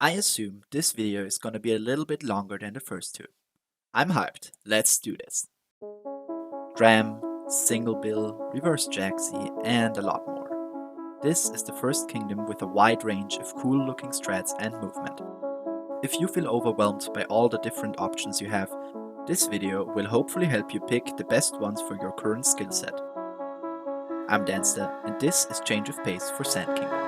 I assume this video is gonna be a little bit longer than the first two. I'm hyped, let's do this. Dram, Single Bill, Reverse Jaxi, and a lot more. This is the first kingdom with a wide range of cool looking strats and movement. If you feel overwhelmed by all the different options you have, this video will hopefully help you pick the best ones for your current skill set. I'm DSTA, and this is Change of Pace for Sand Kingdom.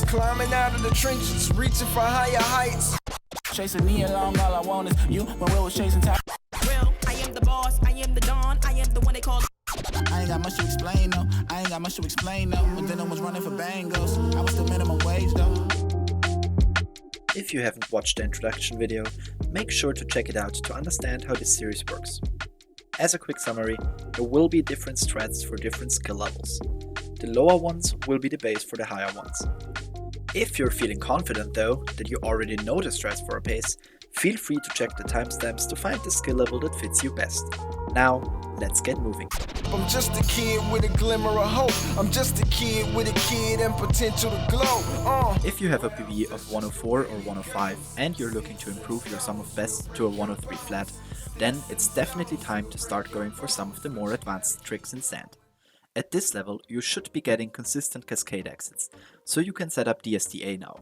Climbing out of the trenches, reaching for higher heights. Chasing me along, all I want is you when we was chasing time. Well, I am the boss, I am the Don, I am the one they call. I ain't got much to explain though. But then I was running for bangles. I was still minimum wage though. If you haven't watched the introduction video, make sure to check it out to understand how this series works. As a quick summary, there will be different strats for different skill levels. The lower ones will be the base for the higher ones. If you're feeling confident though, that you already know the strats for a pace, feel free to check the timestamps to find the skill level that fits you best. Now, let's get moving. I'm just a kid with a glimmer of hope. I'm just a kid with a kid and potential to glow. If you have a PV of 104 or 105 and you're looking to improve your sum of best to a 103 flat, then it's definitely time to start going for some of the more advanced tricks in sand. At this level, you should be getting consistent cascade exits, so you can set up DSTA now.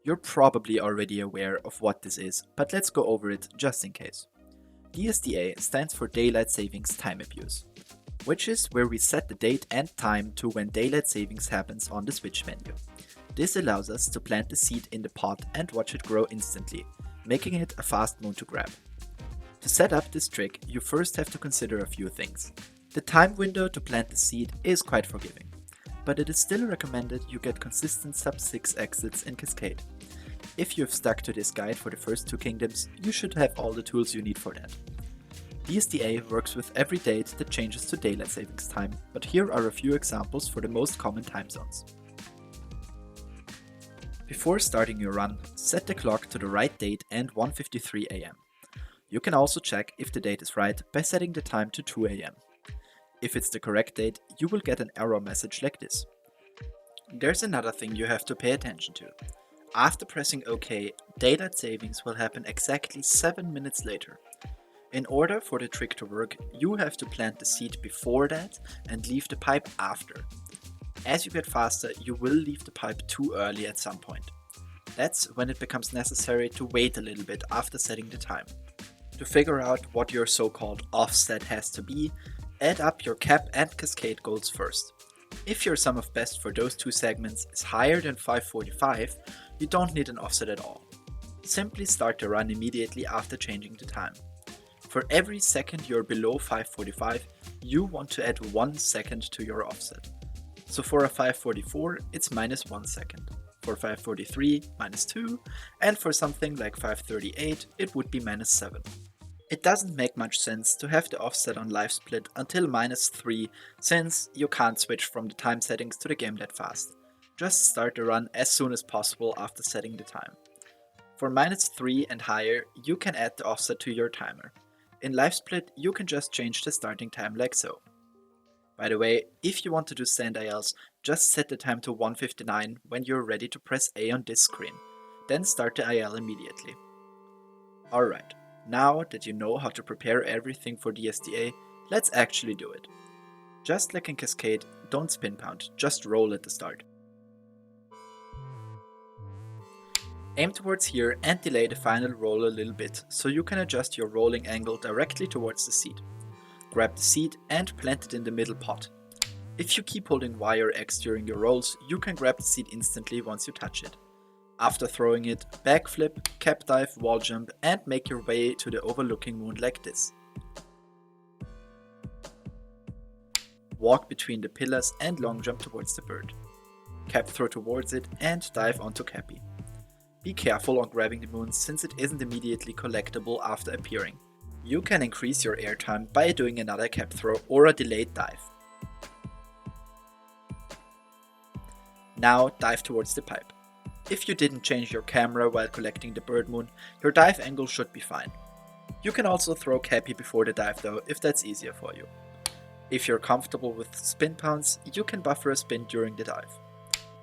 You're probably already aware of what this is, but let's go over it just in case. DSTA stands for Daylight Savings Time Abuse, which is where we set the date and time to when daylight savings happens on the switch menu. This allows us to plant the seed in the pot and watch it grow instantly, making it a fast moon to grab. To set up this trick, you first have to consider a few things. The time window to plant the seed is quite forgiving, but it is still recommended you get consistent sub-6 exits in Cascade. If you've stuck to this guide for the first two kingdoms, you should have all the tools you need for that. DSTA works with every date that changes to daylight savings time, but here are a few examples for the most common time zones. Before starting your run, set the clock to the right date and 1:53 AM. You can also check if the date is right by setting the time to 2 AM. If it's the correct date, you will get an error message like this. There's another thing you have to pay attention to. After pressing OK, daylight savings will happen exactly 7 minutes later. In order for the trick to work, you have to plant the seed before that and leave the pipe after. As you get faster, you will leave the pipe too early at some point. That's when it becomes necessary to wait a little bit after setting the time. To figure out what your so-called offset has to be, add up your cap and cascade goals first. If your sum of best for those two segments is higher than 545, you don't need an offset at all. Simply start the run immediately after changing the time. For every second you're below 545, you want to add 1 second to your offset. So for a 544, it's -1 second. For 543, -2, and for something like 538, it would be -7. It doesn't make much sense to have the offset on live split until -3, since you can't switch from the time settings to the game that fast. Just start the run as soon as possible after setting the time. For -3 and higher, you can add the offset to your timer. In live split, you can just change the starting time like so. By the way, if you want to do sand ILs, just set the time to 1:59 when you're ready to press A on this screen. Then start the IL immediately. Alright. Now that you know how to prepare everything for DSTA, let's actually do it. Just like in Cascade, don't spin pound, just roll at the start. Aim towards here and delay the final roll a little bit, so you can adjust your rolling angle directly towards the seed. Grab the seed and plant it in the middle pot. If you keep holding Y or X during your rolls, you can grab the seed instantly once you touch it. After throwing it, backflip, cap dive, wall jump, and make your way to the overlooking moon like this. Walk between the pillars and long jump towards the bird. Cap throw towards it and dive onto Cappy. Be careful on grabbing the moon since it isn't immediately collectible after appearing. You can increase your airtime by doing another cap throw or a delayed dive. Now dive towards the pipe. If you didn't change your camera while collecting the bird moon, your dive angle should be fine. You can also throw Cappy before the dive though, if that's easier for you. If you're comfortable with spin pounds, you can buffer a spin during the dive.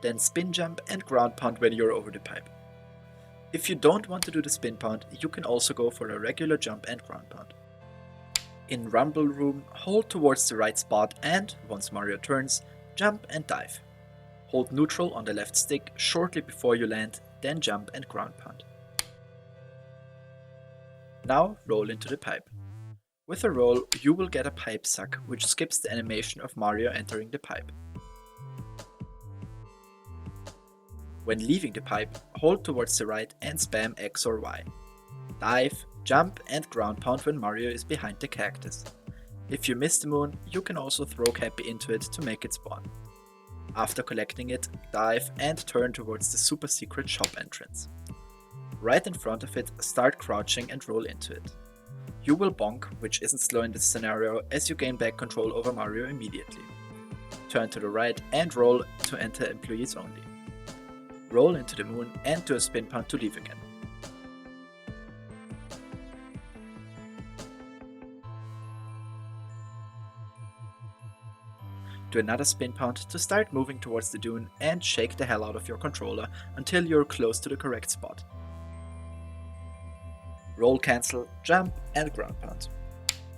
then spin jump and ground pound when you're over the pipe. If you don't want to do the spin pound, you can also go for a regular jump and ground pound. In Rumble Room, hold towards the right spot and, once Mario turns, jump and dive. Hold neutral on the left stick shortly before you land, then jump and ground pound. Now roll into the pipe. With a roll, you will get a pipe suck, which skips the animation of Mario entering the pipe. When leaving the pipe, hold towards the right and spam X or Y. Dive, jump and ground pound when Mario is behind the cactus. If you miss the moon, you can also throw Cappy into it to make it spawn. After collecting it, dive and turn towards the super secret shop entrance. Right in front of it, start crouching and roll into it. You will bonk, which isn't slow in this scenario, as you gain back control over Mario immediately. Turn to the right and roll to enter employees only. Roll into the moon and do a spin pound to leave again. Do another spin pound to start moving towards the dune and shake the hell out of your controller until you're close to the correct spot. Roll cancel, jump and ground pound.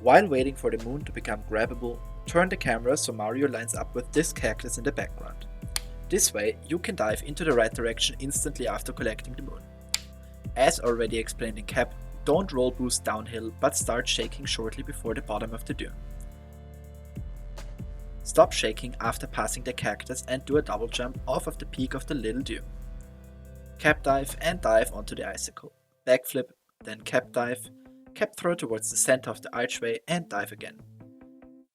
While waiting for the moon to become grabbable, turn the camera so Mario lines up with this cactus in the background. This way, you can dive into the right direction instantly after collecting the moon. As already explained in Cap, don't roll boost downhill but start shaking shortly before the bottom of the dune. Stop shaking after passing the cactus and do a double jump off of the peak of the little dune. Cap dive and dive onto the icicle. Backflip, then cap dive, cap throw towards the center of the archway and dive again.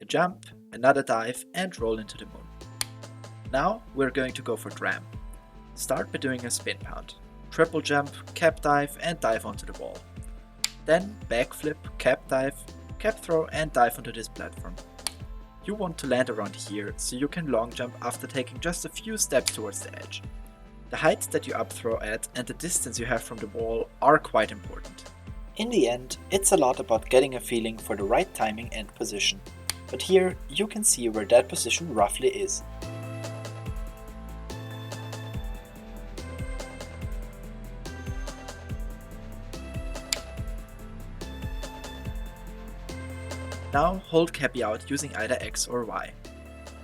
A jump, another dive and roll into the moon. Now we're going to go for Dram. Start by doing a spin pound, triple jump, cap dive and dive onto the wall. Then backflip, cap dive, cap throw and dive onto this platform. You want to land around here so you can long jump after taking just a few steps towards the edge. The height that you up throw at and the distance you have from the wall are quite important. In the end, it's a lot about getting a feeling for the right timing and position. But here you can see where that position roughly is. Now hold Cappy out using either X or Y.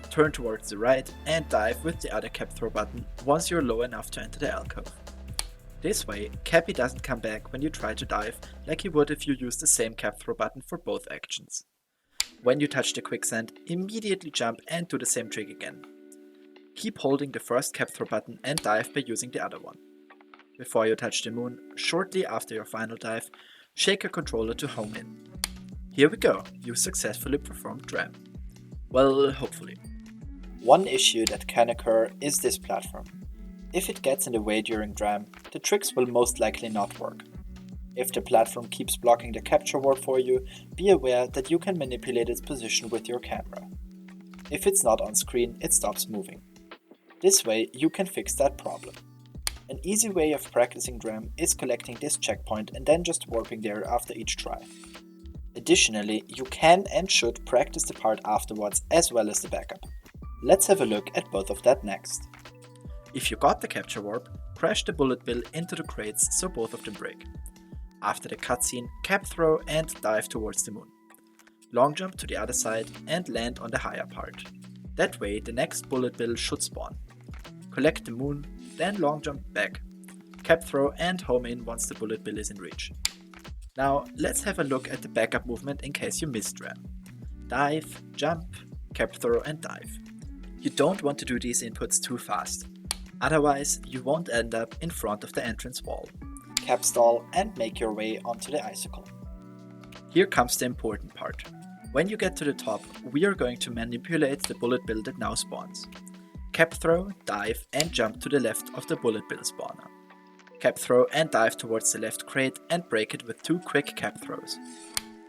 Turn towards the right and dive with the other cap throw button once you're low enough to enter the alcove. This way, Cappy doesn't come back when you try to dive like he would if you use the same cap throw button for both actions. When you touch the quicksand, immediately jump and do the same trick again. Keep holding the first cap throw button and dive by using the other one. Before you touch the moon, shortly after your final dive, shake your controller to home in. Here we go, you successfully performed Dram. Well, hopefully. One issue that can occur is this platform. If it gets in the way during Dram, the tricks will most likely not work. If the platform keeps blocking the capture warp for you, be aware that you can manipulate its position with your camera. If it's not on screen, it stops moving. This way, you can fix that problem. An easy way of practicing Dram is collecting this checkpoint and then just warping there after each try. Additionally, you can and should practice the part afterwards as well as the backup. Let's have a look at both of that next. If you got the capture warp, crash the bullet bill into the crates so both of them break. After the cutscene, cap throw and dive towards the moon. Long jump to the other side and land on the higher part. That way the next bullet bill should spawn. Collect the moon, then long jump back. Cap throw and home in once the bullet bill is in reach. Now let's have a look at the backup movement in case you missed Dram. Dive, jump, cap throw and dive. You don't want to do these inputs too fast. Otherwise, you won't end up in front of the entrance wall. Cap stall and make your way onto the icicle. Here comes the important part. When you get to the top, we are going to manipulate the bullet bill that now spawns. Cap throw, dive and jump to the left of the bullet bill spawner. Cap throw and dive towards the left crate and break it with 2 quick cap throws.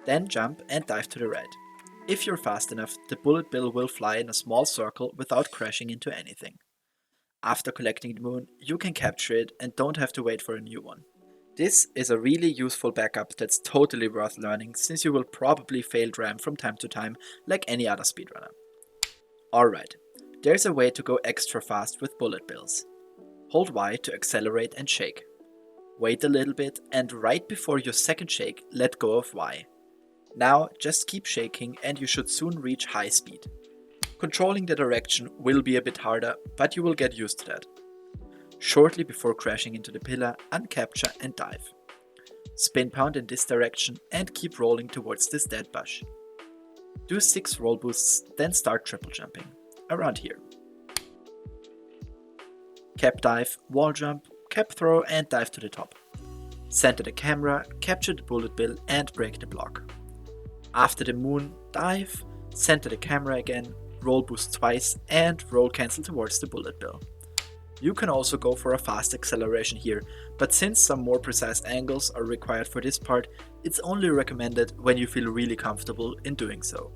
Then jump and dive to the right. If you're fast enough, the bullet bill will fly in a small circle without crashing into anything. After collecting the moon, you can capture it and don't have to wait for a new one. This is a really useful backup that's totally worth learning since you will probably fail Dram from time to time like any other speedrunner. Alright, There's a way to go extra fast with bullet bills. Hold Y to accelerate and shake. Wait a little bit and right before your second shake, let go of Y. Now just keep shaking and you should soon reach high speed. Controlling the direction will be a bit harder, but you will get used to that. Shortly before crashing into the pillar, uncapture and dive. Spin pound in this direction and keep rolling towards this dead bush. Do 6 roll boosts, then start triple jumping, around here. Cap dive, wall jump, cap throw and dive to the top. Center the camera, capture the bullet bill and break the block. After the moon, dive, center the camera again, roll boost twice and roll cancel towards the bullet bill. You can also go for a fast acceleration here, but since some more precise angles are required for this part, it's only recommended when you feel really comfortable in doing so.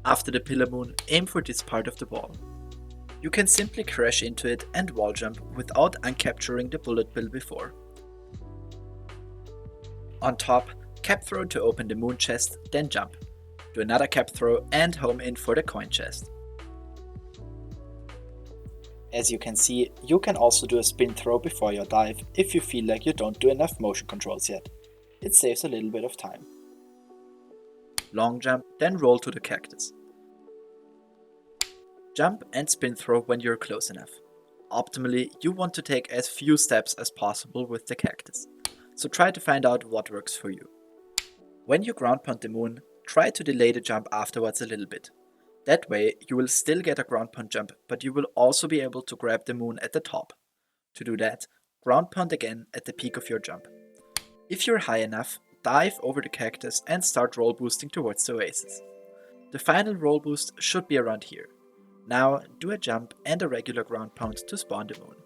After the pillar moon, aim for this part of the wall. You can simply crash into it and wall jump without uncapturing the bullet bill before. On top, cap throw to open the moon chest, then jump. Do another cap throw and home in for the coin chest. As you can see, you can also do a spin throw before your dive if you feel like you don't do enough motion controls yet. It saves a little bit of time. Long jump, then roll to the cactus. Jump and spin throw when you're close enough. Optimally, you want to take as few steps as possible with the cactus, so try to find out what works for you. When you ground pound the moon, try to delay the jump afterwards a little bit. That way, you will still get a ground pound jump, but you will also be able to grab the moon at the top. To do that, ground pound again at the peak of your jump. If you're high enough, dive over the cactus and start roll boosting towards the oasis. The final roll boost should be around here. Now, do a jump and a regular ground pound to spawn the moon.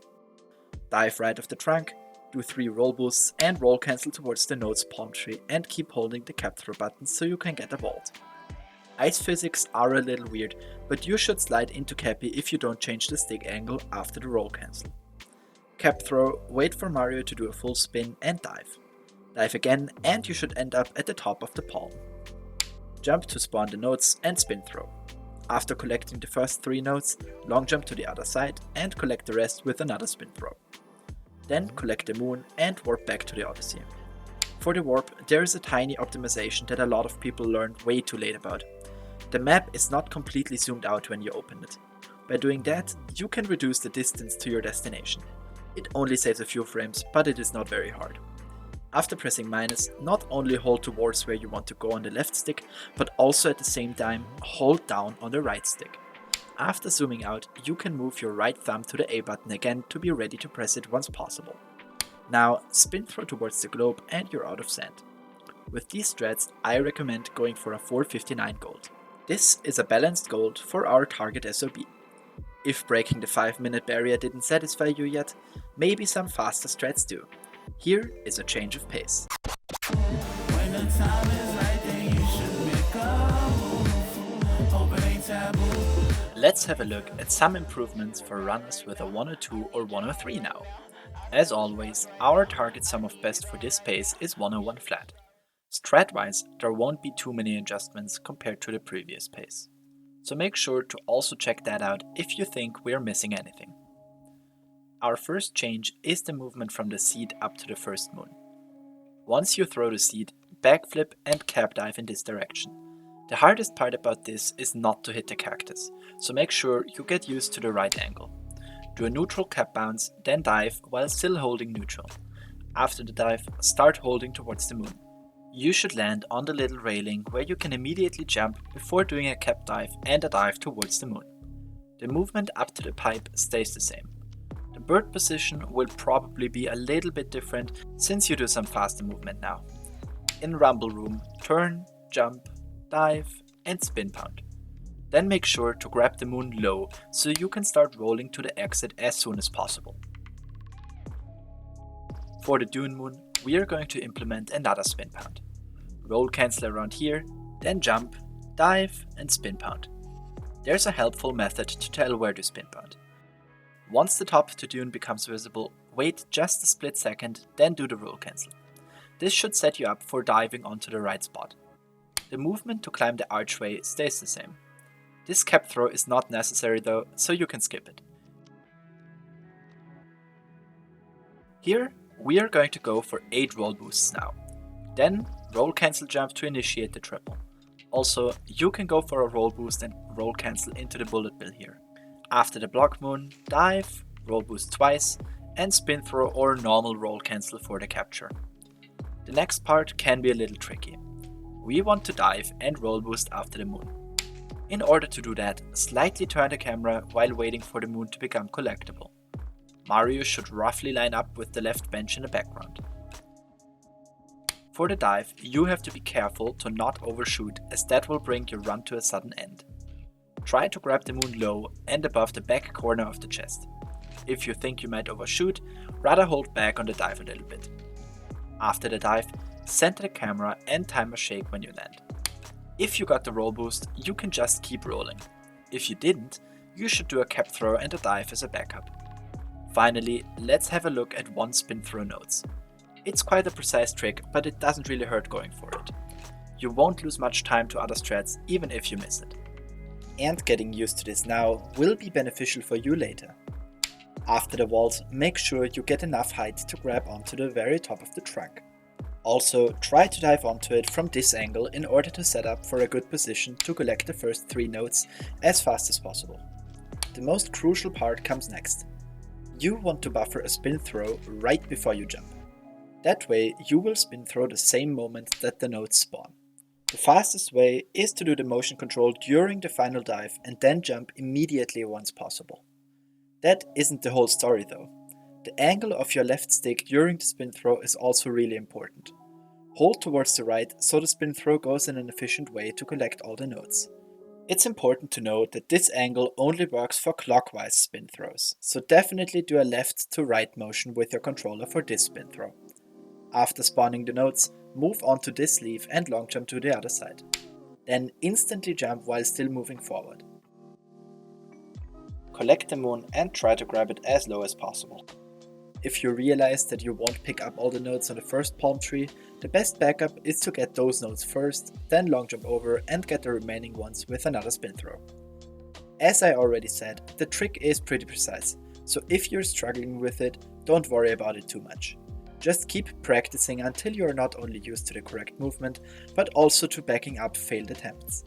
Dive right off the trunk, do 3 roll boosts and roll cancel towards the node's palm tree and keep holding the cap throw button so you can get a vault. Ice physics are a little weird, but you should slide into Cappy if you don't change the stick angle after the roll cancel. Cap throw, wait for Mario to do a full spin and dive. Dive again and you should end up at the top of the palm. Jump to spawn the nodes and spin throw. After collecting the first 3 nodes, long jump to the other side and collect the rest with another spin throw. Then collect the moon and warp back to the Odyssey. For the warp, there is a tiny optimization that a lot of people learned way too late about. The map is not completely zoomed out when you open it. By doing that, you can reduce the distance to your destination. It only saves a few frames, but it is not very hard. After pressing minus, not only hold towards where you want to go on the left stick, but also at the same time hold down on the right stick. After zooming out, you can move your right thumb to the A button again to be ready to press it once possible. Now spin throw towards the globe and you're out of sand. With these strats, I recommend going for a 459 gold. This is a balanced gold for our target SOB. If breaking the 5-minute barrier didn't satisfy you yet, maybe some faster strats do. Here is a change of pace. When the time is right, then you should make a move. Hope it ain't taboo. Let's have a look at some improvements for runners with a 102 or 103 now. As always, our target sum of best for this pace is 101 flat. Strat-wise, there won't be too many adjustments compared to the previous pace. So make sure to also check that out if you think we are missing anything. Our first change is the movement from the seed up to the first moon. Once you throw the seed, backflip and cap dive in this direction. The hardest part about this is not to hit the cactus, so make sure you get used to the right angle. Do a neutral cap bounce, then dive while still holding neutral. After the dive, start holding towards the moon. You should land on the little railing where you can immediately jump before doing a cap dive and a dive towards the moon. The movement up to the pipe stays the same. The bird position will probably be a little bit different since you do some faster movement now. In Rumble Room, turn, jump, dive and spin pound. Then make sure to grab the moon low so you can start rolling to the exit as soon as possible. For the Dune moon, we are going to implement another spin pound. Roll cancel around here, then jump, dive and spin pound. There's a helpful method to tell where to spin pound. Once the top to Dune becomes visible, wait just a split second, then do the roll cancel. This should set you up for diving onto the right spot. The movement to climb the archway stays the same. This cap throw is not necessary though, so you can skip it. Here, we are going to go for 8 roll boosts now. Then, roll cancel jump to initiate the triple. Also, you can go for a roll boost and roll cancel into the bullet bill here. After the block moon, dive, roll boost twice, and spin throw or normal roll cancel for the capture. The next part can be a little tricky. We want to dive and roll boost after the moon. In order to do that, slightly turn the camera while waiting for the moon to become collectible. Mario should roughly line up with the left bench in the background. For the dive, you have to be careful to not overshoot, as that will bring your run to a sudden end. Try to grab the moon low and above the back corner of the chest. If you think you might overshoot, rather hold back on the dive a little bit. After the dive, center the camera and timer shake when you land. If you got the roll boost, you can just keep rolling. If you didn't, you should do a cap throw and a dive as a backup. Finally, let's have a look at one spin throw notes. It's quite a precise trick, but it doesn't really hurt going for it. You won't lose much time to other strats even if you miss it. And getting used to this now will be beneficial for you later. After the walls, make sure you get enough height to grab onto the very top of the trunk. Also, try to dive onto it from this angle in order to set up for a good position to collect the first 3 notes as fast as possible. The most crucial part comes next. You want to buffer a spin throw right before you jump. That way, you will spin throw the same moment that the notes spawn. The fastest way is to do the motion control during the final dive and then jump immediately once possible. That isn't the whole story though. The angle of your left stick during the spin throw is also really important. Hold towards the right so the spin throw goes in an efficient way to collect all the notes. It's important to note that this angle only works for clockwise spin throws, so definitely do a left to right motion with your controller for this spin throw. After spawning the notes, move on to this leaf and long jump to the other side. Then instantly jump while still moving forward. Collect the moon and try to grab it as low as possible. If you realize that you won't pick up all the notes on the first palm tree, the best backup is to get those notes first, then long jump over and get the remaining ones with another spin throw. As I already said, the trick is pretty precise, so if you're struggling with it, don't worry about it too much. Just keep practicing until you are not only used to the correct movement, but also to backing up failed attempts.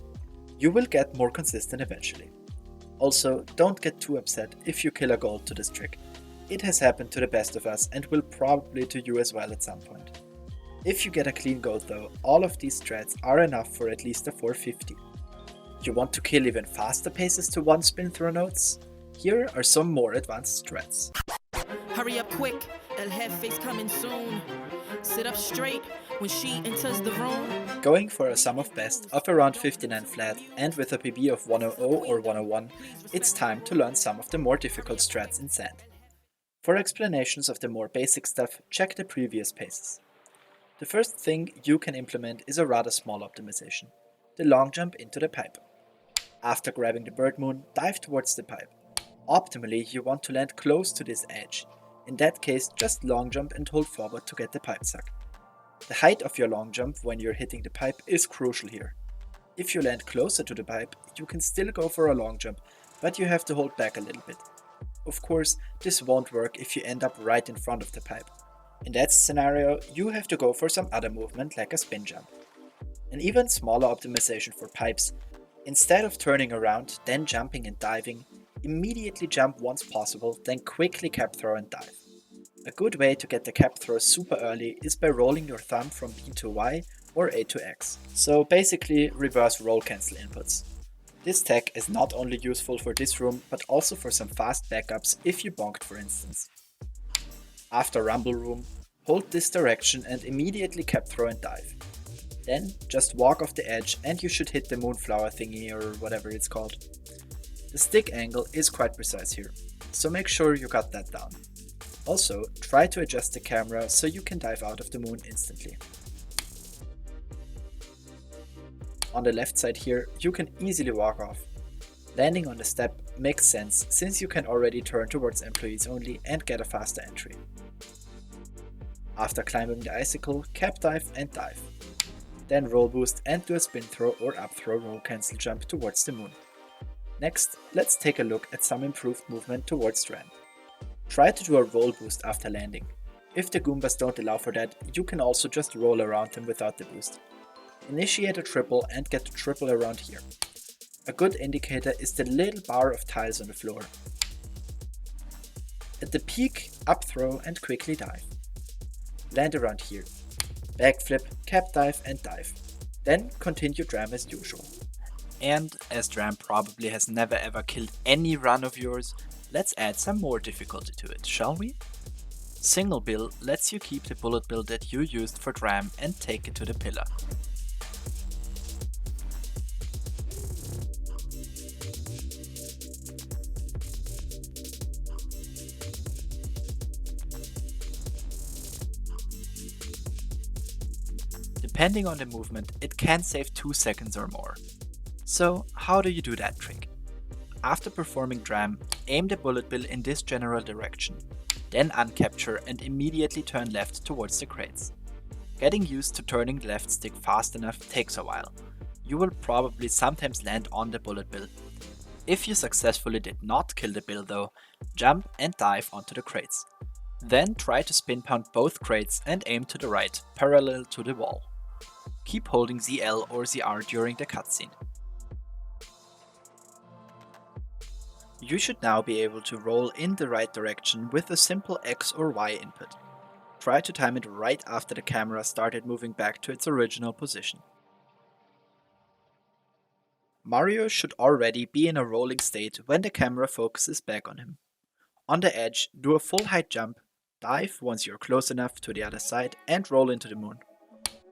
You will get more consistent eventually. Also, don't get too upset if you kill a gold to this trick. It has happened to the best of us and will probably to you as well at some point. If you get a clean gold though, all of these strats are enough for at least a 450. You want to kill even faster paces to 1 spin throw notes? Here are some more advanced strats. Hurry up quick, El Jefe's coming soon. Sit up straight when she enters the room. Going for a sum of best of around 59 flat and with a PB of 100 or 101, it's time to learn some of the more difficult strats in sand. For explanations of the more basic stuff, check the previous paces. The first thing you can implement is a rather small optimization, the long jump into the pipe. After grabbing the bird moon, dive towards the pipe. Optimally, you want to land close to this edge. In that case, just long jump and hold forward to get the pipe suck. The height of your long jump when you're hitting the pipe is crucial here. If you land closer to the pipe, you can still go for a long jump, but you have to hold back a little bit. Of course, this won't work if you end up right in front of the pipe. In that scenario, you have to go for some other movement like a spin jump. An even smaller optimization for pipes: instead of turning around, then jumping and diving, immediately jump once possible, then quickly cap throw and dive. A good way to get the cap throw super early is by rolling your thumb from B to Y or A to X. So basically reverse roll cancel inputs. This tech is not only useful for this room, but also for some fast backups if you bonked for instance. After rumble room, hold this direction and immediately cap throw and dive. Then just walk off the edge and you should hit the moonflower thingy or whatever it's called. The stick angle is quite precise here, so make sure you got that down. Also, try to adjust the camera so you can dive out of the moon instantly. On the left side here, you can easily walk off. Landing on the step makes sense since you can already turn towards employees only and get a faster entry. After climbing the icicle, cap dive and dive. Then roll boost and do a spin throw or up throw roll cancel jump towards the moon. Next, let's take a look at some improved movement towards Dram. Try to do a roll boost after landing. If the Goombas don't allow for that, you can also just roll around them without the boost. Initiate a triple and get to triple around here. A good indicator is the little bar of tiles on the floor. At the peak, up throw and quickly dive. Land around here. Backflip, cap dive and dive. Then continue Dram as usual. And as Dram probably has never ever killed any run of yours, let's add some more difficulty to it, shall we? Single bill lets you keep the bullet bill that you used for Dram and take it to the pillar. Depending on the movement, it can save 2 seconds or more. So how do you do that trick? After performing Dram, aim the bullet bill in this general direction, then uncapture and immediately turn left towards the crates. Getting used to turning the left stick fast enough takes a while. You will probably sometimes land on the bullet bill. If you successfully did not kill the bill though, jump and dive onto the crates. Then try to spin pound both crates and aim to the right, parallel to the wall. Keep holding ZL or ZR during the cutscene. You should now be able to roll in the right direction with a simple X or Y input. Try to time it right after the camera started moving back to its original position. Mario should already be in a rolling state when the camera focuses back on him. On the edge, do a full height jump, dive once you're close enough to the other side and roll into the moon.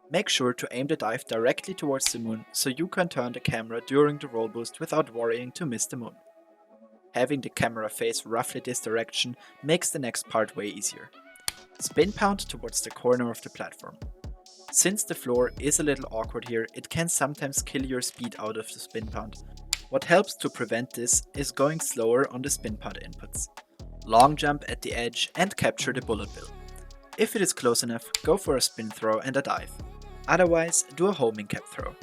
Make sure to aim the dive directly towards the moon so you can turn the camera during the roll boost without worrying to miss the moon. Having the camera face roughly this direction makes the next part way easier. Spin pound towards the corner of the platform. Since the floor is a little awkward here, it can sometimes kill your speed out of the spin pound. What helps to prevent this is going slower on the spin pound inputs. Long jump at the edge and capture the bullet bill. If it is close enough, go for a spin throw and a dive. Otherwise, do a homing cap throw.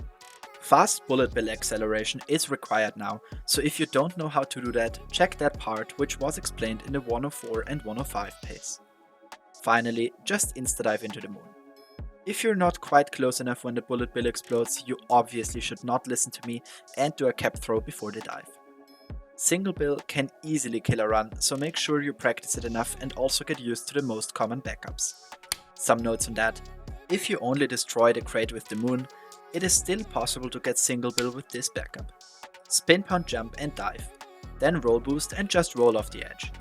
Fast bullet bill acceleration is required now, so if you don't know how to do that, check that part which was explained in the 104 and 105 pace. Finally, just insta-dive into the moon. If you're not quite close enough when the bullet bill explodes, you obviously should not listen to me and do a cap throw before the dive. Single bill can easily kill a run, so make sure you practice it enough and also get used to the most common backups. Some notes on that. If you only destroy the crate with the moon, it is still possible to get single bill with this backup. Spin pound jump and dive, then roll boost and just roll off the edge.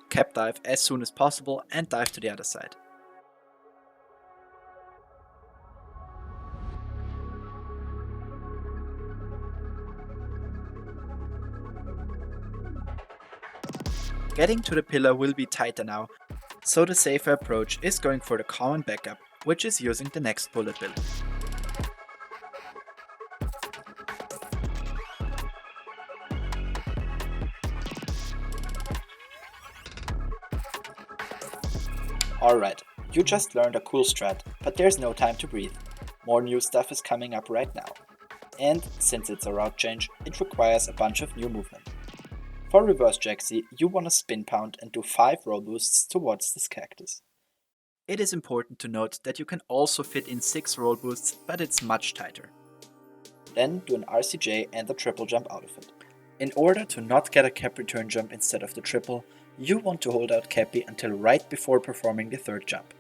Cap dive as soon as possible and dive to the other side. Getting to the pillar will be tighter now, so the safer approach is going for the common backup, which is using the next bullet bill. Alright, you just learned a cool strat, but there's no time to breathe. More new stuff is coming up right now. And since it's a route change, it requires a bunch of new movement. For Reverse Jaxi, you want to spin pound and do 5 roll boosts towards this cactus. It is important to note that you can also fit in 6 roll boosts, but it's much tighter. Then do an RCJ and a triple jump out of it. In order to not get a cap return jump instead of the triple, you want to hold out Cappy until right before performing the 3rd jump.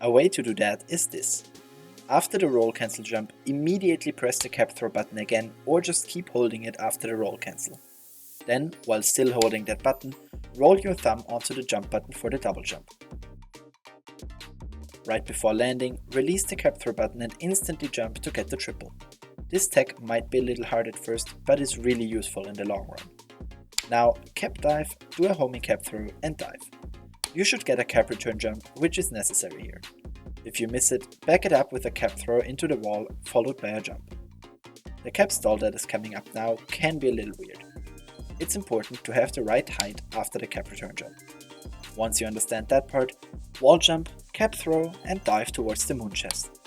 A way to do that is this. After the roll cancel jump, immediately press the cap throw button again or just keep holding it after the roll cancel. Then, while still holding that button, roll your thumb onto the jump button for the double jump. Right before landing, release the cap throw button and instantly jump to get the triple. This tech might be a little hard at first, but is really useful in the long run. Now, cap dive, do a homing cap throw and dive. You should get a cap return jump, which is necessary here. If you miss it, back it up with a cap throw into the wall, followed by a jump. The cap stall that is coming up now can be a little weird. It's important to have the right height after the cap return jump. Once you understand that part, wall jump, cap throw and dive towards the moon chest.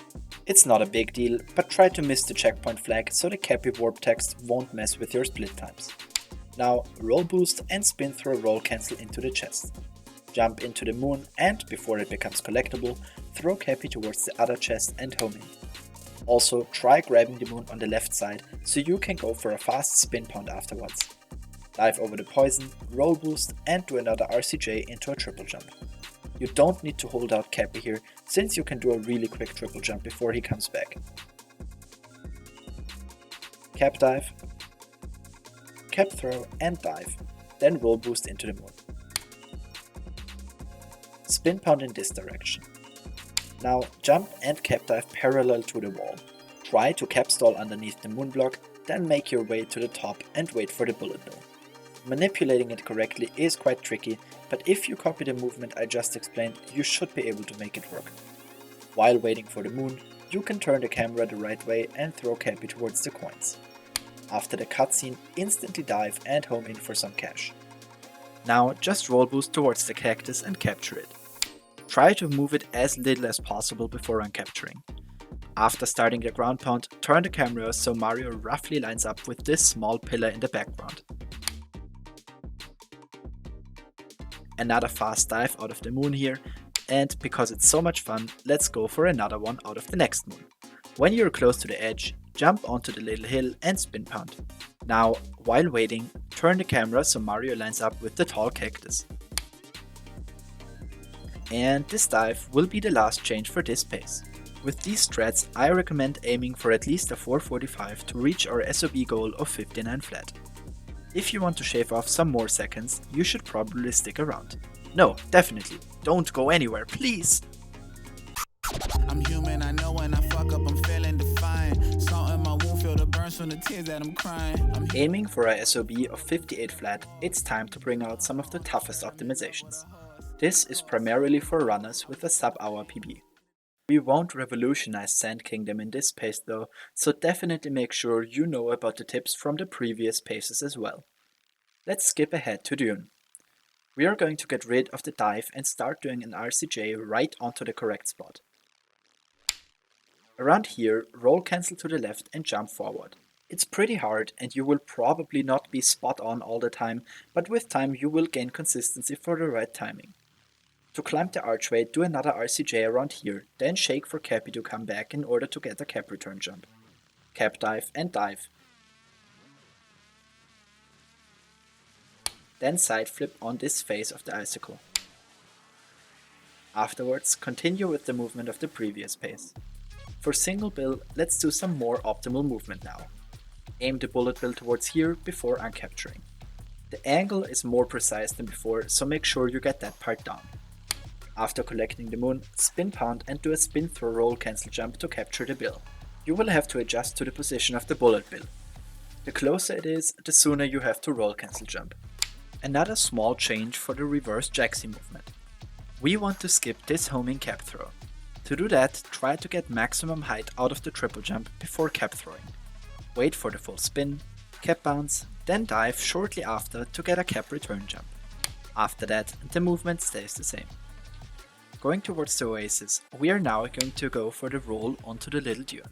It's not a big deal, but try to miss the checkpoint flag so the Cappy warp text won't mess with your split times. Now roll boost and spin throw roll cancel into the chest. Jump into the moon and, before it becomes collectible, throw Cappy towards the other chest and home in. Also try grabbing the moon on the left side so you can go for a fast spin pound afterwards. Dive over the poison, roll boost and do another RCJ into a triple jump. You don't need to hold out Cappy here, since you can do a really quick triple jump before he comes back. Cap dive, cap throw and dive, then roll boost into the moon. Spin pound in this direction. Now jump and cap dive parallel to the wall. Try to cap stall underneath the moon block, then make your way to the top and wait for the bullet bill. Manipulating it correctly is quite tricky, but if you copy the movement I just explained, you should be able to make it work. While waiting for the moon, you can turn the camera the right way and throw Cappy towards the coins. After the cutscene, instantly dive and home in for some cash. Now just roll boost towards the cactus and capture it. Try to move it as little as possible before uncapturing. After starting the ground pound, turn the camera so Mario roughly lines up with this small pillar in the background. Another fast dive out of the moon here, and because it's so much fun, let's go for another one out of the next moon. When you're close to the edge, jump onto the little hill and spin pound. Now, while waiting, turn the camera so Mario lines up with the tall cactus. And this dive will be the last change for this pace. With these strats, I recommend aiming for at least a 4:45 to reach our SOB goal of 59 flat. If you want to shave off some more seconds, you should probably stick around. No, definitely, don't go anywhere, please! I'm human, I know when I fuck up, I'm feeling defiant. Salt in my wound, feel the burns from the tears that I'm crying. Aiming for a SOB of 58 flat, it's time to bring out some of the toughest optimizations. This is primarily for runners with a sub-hour PB. We won't revolutionize Sand Kingdom in this pace though, so definitely make sure you know about the tips from the previous paces as well. Let's skip ahead to Dune. We are going to get rid of the dive and start doing an RCJ right onto the correct spot. Around here, roll cancel to the left and jump forward. It's pretty hard and you will probably not be spot on all the time, but with time you will gain consistency for the right timing. To climb the archway, do another RCJ around here, then shake for Cappy to come back in order to get a cap return jump. Cap dive and dive. Then side flip on this face of the icicle. Afterwards, continue with the movement of the previous pace. For single bill, let's do some more optimal movement now. Aim the bullet bill towards here before uncapturing. The angle is more precise than before, so make sure you get that part down. After collecting the moon, spin pound and do a spin throw roll cancel jump to capture the bill. You will have to adjust to the position of the bullet bill. The closer it is, the sooner you have to roll cancel jump. Another small change for the reverse Jaxi movement. We want to skip this homing cap throw. To do that, try to get maximum height out of the triple jump before cap throwing. Wait for the full spin, cap bounce, then dive shortly after to get a cap return jump. After that, the movement stays the same. Going towards the Oasis, we are now going to go for the roll onto the little dune.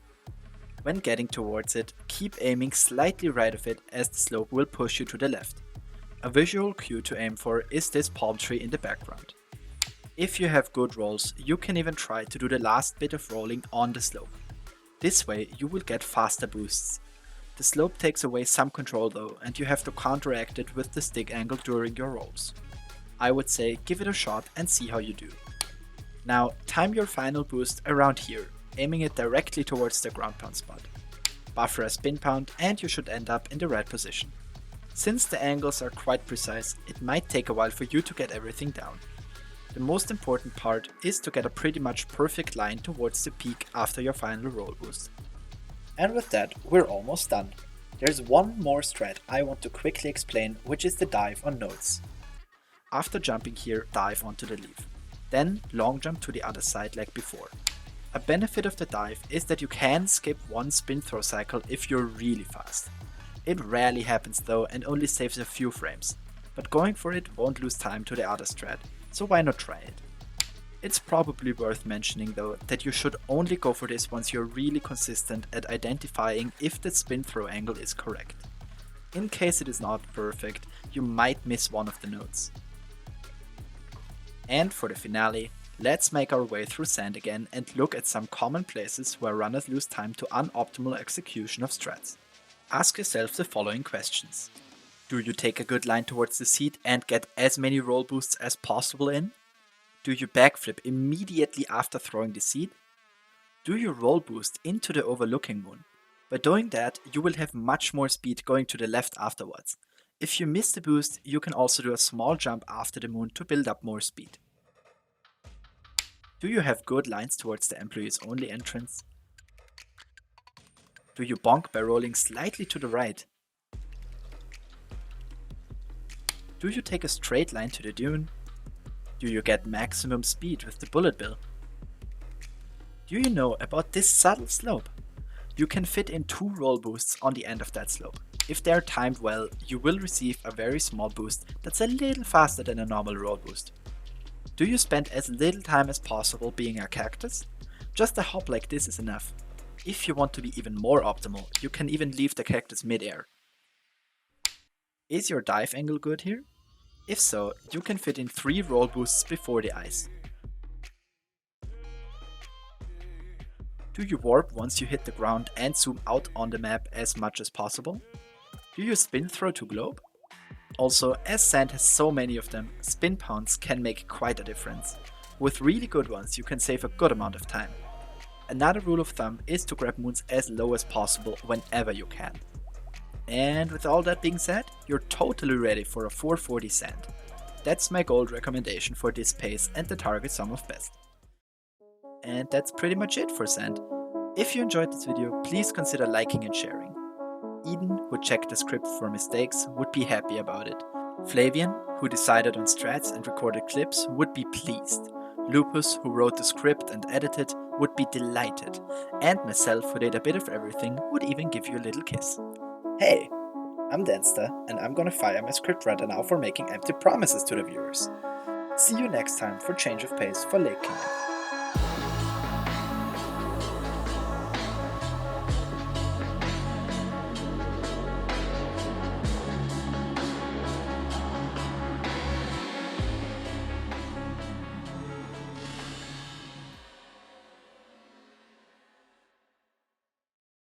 When getting towards it, keep aiming slightly right of it as the slope will push you to the left. A visual cue to aim for is this palm tree in the background. If you have good rolls, you can even try to do the last bit of rolling on the slope. This way you will get faster boosts. The slope takes away some control though, and you have to counteract it with the stick angle during your rolls. I would say give it a shot and see how you do. Now time your final boost around here, aiming it directly towards the ground pound spot. Buffer a spin pound and you should end up in the right position. Since the angles are quite precise, it might take a while for you to get everything down. The most important part is to get a pretty much perfect line towards the peak after your final roll boost. And with that, we're almost done. There's one more strat I want to quickly explain, which is the dive on nodes. After jumping here, dive onto the leaf. Then long jump to the other side like before. A benefit of the dive is that you can skip one spin throw cycle if you're really fast. It rarely happens though and only saves a few frames, but going for it won't lose time to the other strat, so why not try it. It's probably worth mentioning though that you should only go for this once you're really consistent at identifying if the spin throw angle is correct. In case it is not perfect, you might miss one of the notes. And for the finale, let's make our way through sand again and look at some common places where runners lose time to unoptimal execution of strats. Ask yourself the following questions. Do you take a good line towards the seat and get as many roll boosts as possible in? Do you backflip immediately after throwing the seat? Do you roll boost into the overlooking moon? By doing that, you will have much more speed going to the left afterwards. If you miss the boost, you can also do a small jump after the moon to build up more speed. Do you have good lines towards the employees only entrance? Do you bonk by rolling slightly to the right? Do you take a straight line to the dune? Do you get maximum speed with the bullet bill? Do you know about this subtle slope? You can fit in 2 roll boosts on the end of that slope. If they are timed well, you will receive a very small boost that's a little faster than a normal roll boost. Do you spend as little time as possible being a cactus? Just a hop like this is enough. If you want to be even more optimal, you can even leave the cactus mid-air. Is your dive angle good here? If so, you can fit in 3 roll boosts before the ice. Do you warp once you hit the ground and zoom out on the map as much as possible? Do you spin throw to globe? Also, as sand has so many of them, spin pounds can make quite a difference. With really good ones you can save a good amount of time. Another rule of thumb is to grab moons as low as possible whenever you can. And with all that being said, you're totally ready for a 440 sand. That's my gold recommendation for this pace and the target sum of best. And that's pretty much it for sand. If you enjoyed this video, please consider liking and sharing. Eden, who checked the script for mistakes, would be happy about it. Flavian, who decided on strats and recorded clips, would be pleased. Lupus, who wrote the script and edited, would be delighted. And myself, who did a bit of everything, would even give you a little kiss. Hey, I'm DSTA, and I'm gonna fire my scriptwriter now for making empty promises to the viewers. See you next time for Change of Pace for Lake Kingdom.